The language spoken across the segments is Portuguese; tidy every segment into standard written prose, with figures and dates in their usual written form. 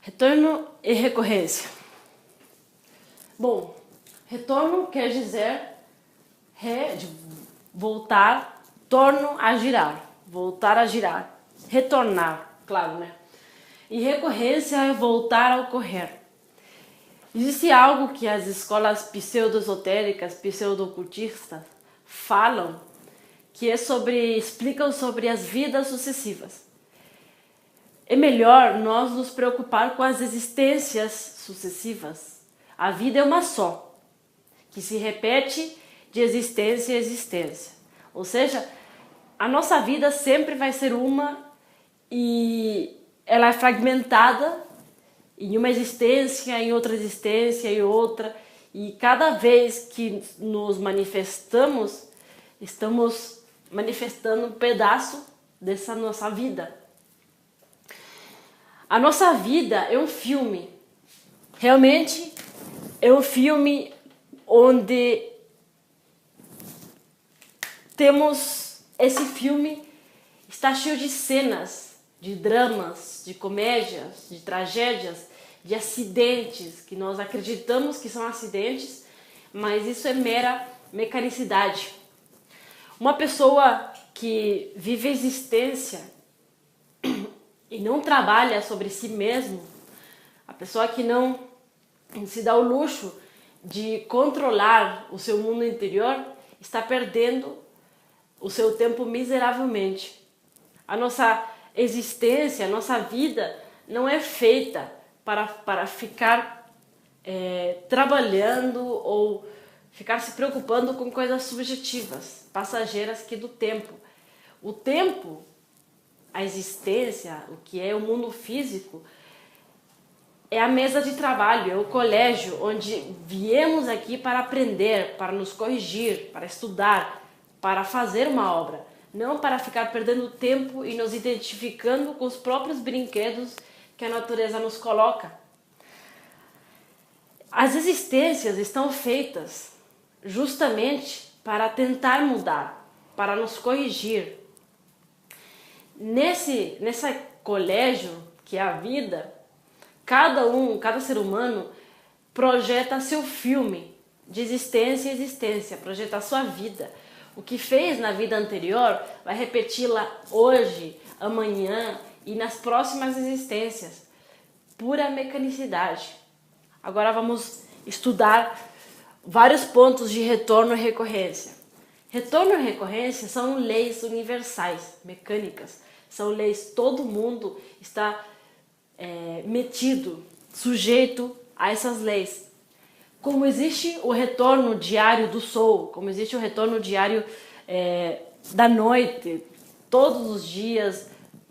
Retorno e recorrência. Bom, retorno quer dizer de voltar, torno a girar, voltar a girar, retornar, claro, né? E recorrência é voltar a ocorrer. Existe algo que as escolas pseudo-esotéricas, pseudo-ocultistas falam, que explicam sobre as vidas sucessivas. É melhor nós nos preocupar com as existências sucessivas. A vida é uma só, que se repete de existência em existência. Ou seja, a nossa vida sempre vai ser uma e ela é fragmentada em uma existência, em outra existência, em outra. E cada vez que nos manifestamos, estamos manifestando um pedaço dessa nossa vida. A nossa vida é um filme. Realmente é um filme onde temos esse filme está cheio de cenas, de dramas, de comédias, de tragédias, de acidentes que nós acreditamos que são acidentes, mas isso é mera mecanicidade. Uma pessoa que vive a existência e não trabalha sobre si mesmo, a pessoa que não se dá o luxo de controlar o seu mundo interior, está perdendo o seu tempo miseravelmente. A nossa existência, a nossa vida não é feita para ficar trabalhando ou ficar se preocupando com coisas subjetivas, passageiras que do tempo. O tempo, a existência, o que é o mundo físico, é a mesa de trabalho, é o colégio onde viemos aqui para aprender, para nos corrigir, para estudar, para fazer uma obra, não para ficar perdendo tempo e nos identificando com os próprios brinquedos que a natureza nos coloca. As existências estão feitas justamente para tentar mudar, para nos corrigir. Nesse colégio que é a vida, cada ser humano projeta seu filme de existência em existência, projeta a sua vida. O que fez na vida anterior vai repeti-la hoje, amanhã e nas próximas existências. Pura mecanicidade. Agora vamos estudar vários pontos de retorno e recorrência. Retorno e recorrência são leis universais, mecânicas. São leis, todo mundo está metido, sujeito a essas leis. Como existe o retorno diário do sol, como existe o retorno diário da noite, todos os dias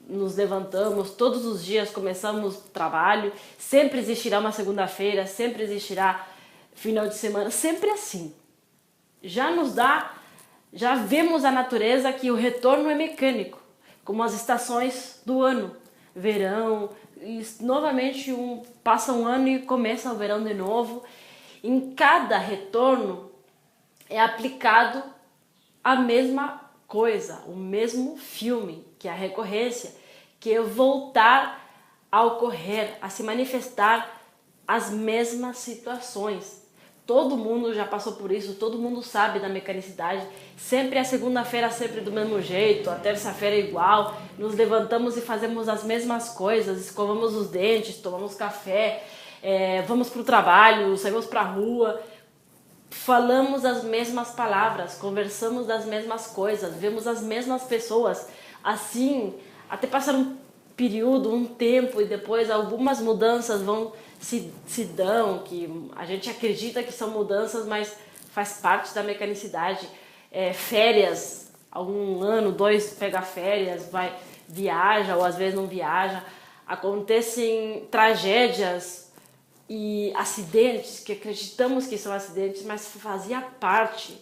nos levantamos, todos os dias começamos o trabalho, sempre existirá uma segunda-feira, sempre existirá final de semana, sempre assim. Já vemos a natureza que o retorno é mecânico, como as estações do ano, verão, e novamente passa um ano e começa o verão de novo. Em cada retorno é aplicado a mesma coisa, o mesmo filme, que é a recorrência, que é voltar a ocorrer, a se manifestar as mesmas situações. Todo mundo já passou por isso, todo mundo sabe da mecanicidade. Sempre a segunda-feira sempre do mesmo jeito, a terça-feira igual. Nos levantamos e fazemos as mesmas coisas, escovamos os dentes, tomamos café, vamos para o trabalho, saímos para a rua, falamos as mesmas palavras, conversamos das mesmas coisas, vemos as mesmas pessoas. Assim, até passar um período, um tempo, e depois algumas mudanças se dão, que a gente acredita que são mudanças, mas faz parte da mecanicidade. Férias, algum ano, 2 pega férias, viaja ou às vezes não viaja. Acontecem tragédias e acidentes que acreditamos que são acidentes, mas fazia parte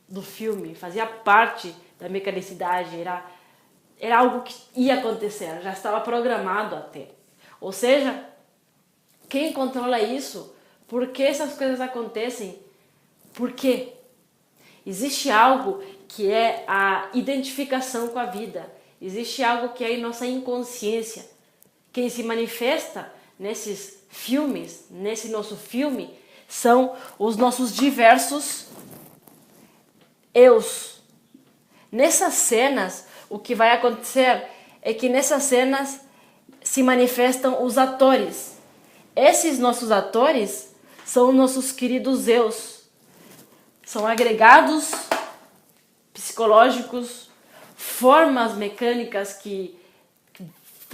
do filme, fazia parte da mecanicidade, era algo que ia acontecer, já estava programado até. Ou seja, quem controla isso? Por que essas coisas acontecem? Por quê? Existe algo que é a identificação com a vida. Existe algo que é a nossa inconsciência. Quem se manifesta nesses filmes, nesse nosso filme, são os nossos diversos eus. Nessas cenas, o que vai acontecer é que nessas cenas se manifestam os atores. Esses nossos atores são nossos queridos eus. São agregados psicológicos, formas mecânicas que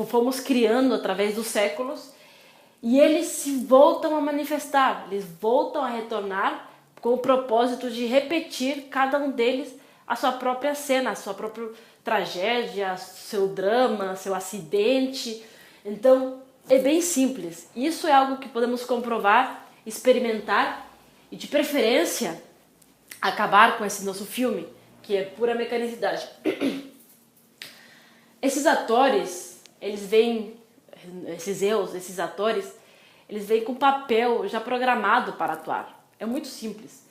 fomos criando através dos séculos, e eles se voltam a manifestar, eles voltam a retornar com o propósito de repetir, cada um deles, a sua própria cena, a sua própria tragédia, seu drama, seu acidente. Então, é bem simples. Isso é algo que podemos comprovar, experimentar e, de preferência, acabar com esse nosso filme, que é pura mecanicidade. Esses atores, eles vêm, esses atores, eles vêm com papel já programado para atuar. É muito simples.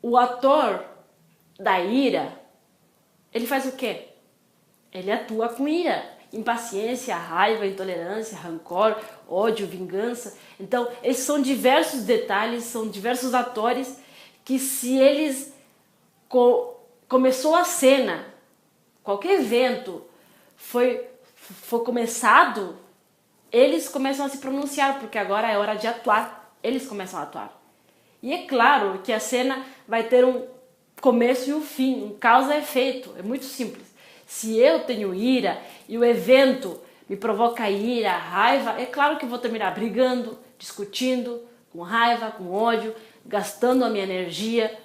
O ator da ira, ele faz o quê? Ele atua com ira, impaciência, raiva, intolerância, rancor, ódio, vingança. Então, esses são diversos detalhes, são diversos atores que, se eles começou a cena, qualquer evento foi começado, eles começam a se pronunciar, porque agora é hora de atuar. Eles começam a atuar. E é claro que a cena vai ter um começo e um fim, um causa e efeito. É muito simples. Se eu tenho ira e o evento me provoca ira, raiva, é claro que eu vou terminar brigando, discutindo, com raiva, com ódio, gastando a minha energia,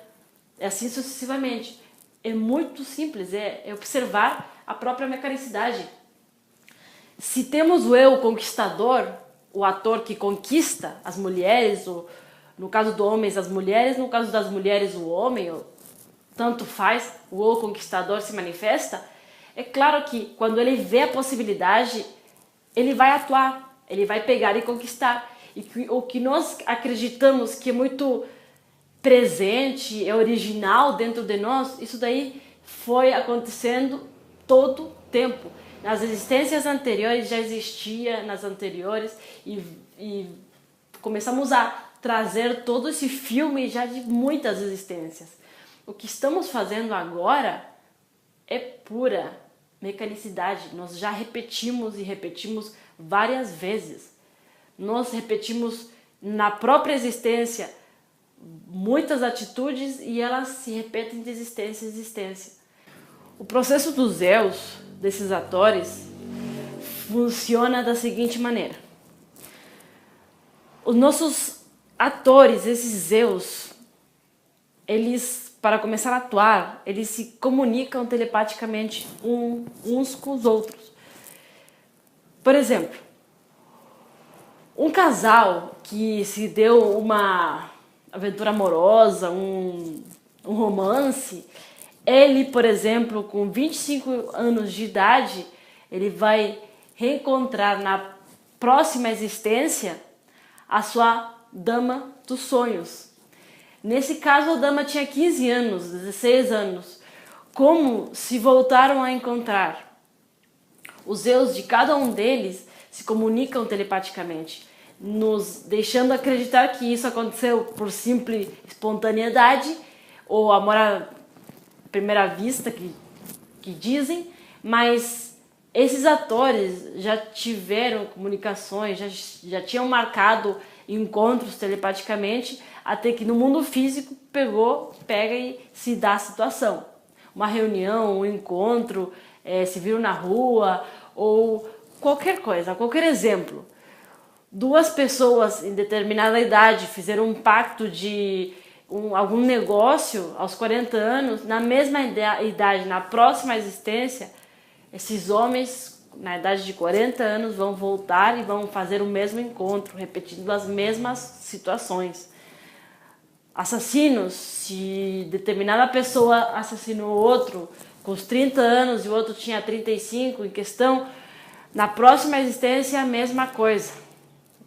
e assim sucessivamente. É muito simples, é observar a própria mecanicidade. Se temos o eu conquistador, o ator que conquista as mulheres, ou, no caso do homem, as mulheres, no caso das mulheres, o homem, ou, tanto faz, o eu conquistador se manifesta, é claro que quando ele vê a possibilidade, ele vai atuar, ele vai pegar e conquistar. E o que nós acreditamos que é muito presente, é original dentro de nós, isso daí foi acontecendo todo o tempo. Nas existências anteriores já existia, nas anteriores, e começamos a trazer todo esse filme já de muitas existências. O que estamos fazendo agora é pura mecanicidade. Nós já repetimos e repetimos várias vezes. Nós repetimos na própria existência muitas atitudes e elas se repetem de existência em existência. O processo dos eus, desses atores, funciona da seguinte maneira. Os nossos atores, esses eus, eles, para começar a atuar, eles se comunicam telepaticamente uns com os outros. Por exemplo, um casal que se deu uma aventura amorosa, um romance, ele, por exemplo, com 25 anos de idade, ele vai reencontrar na próxima existência a sua dama dos sonhos. Nesse caso, a dama tinha 15 anos, 16 anos. Como se voltaram a encontrar? Os eus de cada um deles se comunicam telepaticamente, nos deixando acreditar que isso aconteceu por simples espontaneidade ou amor à primeira vista, que dizem, mas esses atores já tiveram comunicações, já tinham marcado encontros telepaticamente, até que no mundo físico pega e se dá a situação. Uma reunião, um encontro, se viram na rua, ou qualquer coisa, qualquer exemplo. Duas pessoas em determinada idade fizeram um pacto de algum negócio aos 40 anos, na mesma idade, na próxima existência, esses homens, na idade de 40 anos, vão voltar e vão fazer o mesmo encontro, repetindo as mesmas situações. Assassinos, se determinada pessoa assassinou outro com os 30 anos e o outro tinha 35 em questão, na próxima existência a mesma coisa.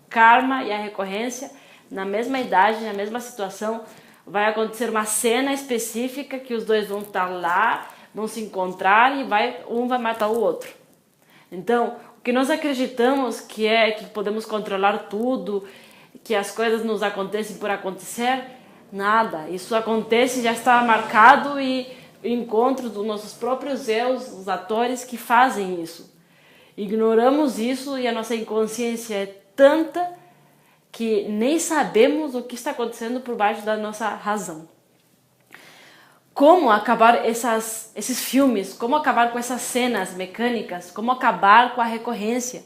Karma e a recorrência, na mesma idade, na mesma situação, vai acontecer uma cena específica que os dois vão estar lá, vão se encontrar e um vai matar o outro. Então, o Porque nós acreditamos que podemos controlar tudo, que as coisas nos acontecem por acontecer. Nada, isso acontece, já está marcado e o encontro dos nossos próprios eus, os atores que fazem isso. Ignoramos isso e a nossa inconsciência é tanta que nem sabemos o que está acontecendo por baixo da nossa razão. Como acabar esses filmes, como acabar com essas cenas mecânicas, como acabar com a recorrência?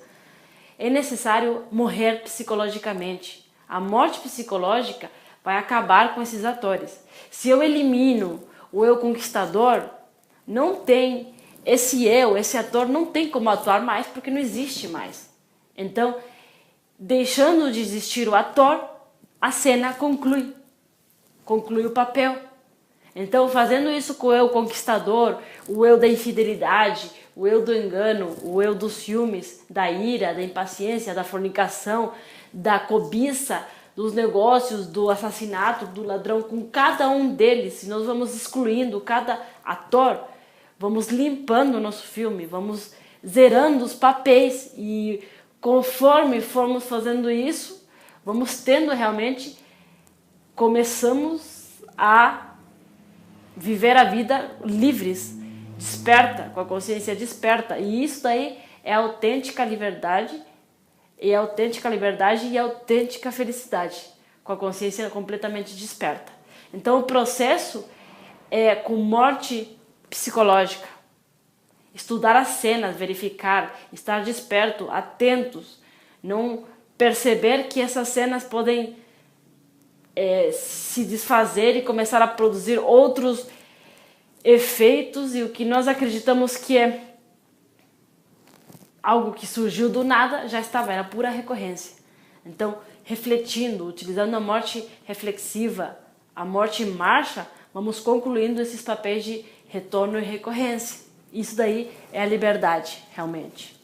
É necessário morrer psicologicamente. A morte psicológica vai acabar com esses atores. Se eu elimino o eu conquistador, não tem esse ator não tem como atuar mais porque não existe mais. Então, deixando de existir o ator, a cena conclui o papel. Então, fazendo isso com o eu conquistador, o eu da infidelidade, o eu do engano, o eu dos ciúmes, da ira, da impaciência, da fornicação, da cobiça, dos negócios, do assassinato, do ladrão, com cada um deles, se nós vamos excluindo cada ator, vamos limpando o nosso filme, vamos zerando os papéis e conforme formos fazendo isso, vamos tendo realmente, começamos a viver a vida livres, desperta, com a consciência desperta. E isso daí é autêntica liberdade, e autêntica felicidade, com a consciência completamente desperta. Então o processo é com morte psicológica. Estudar as cenas, verificar, estar desperto, atentos, não perceber que essas cenas podem se desfazer e começar a produzir outros efeitos, e o que nós acreditamos que é algo que surgiu do nada, já estava, era pura recorrência. Então, refletindo, utilizando a morte reflexiva, a morte em marcha, vamos concluindo esses papéis de retorno e recorrência. Isso daí é a liberdade, realmente.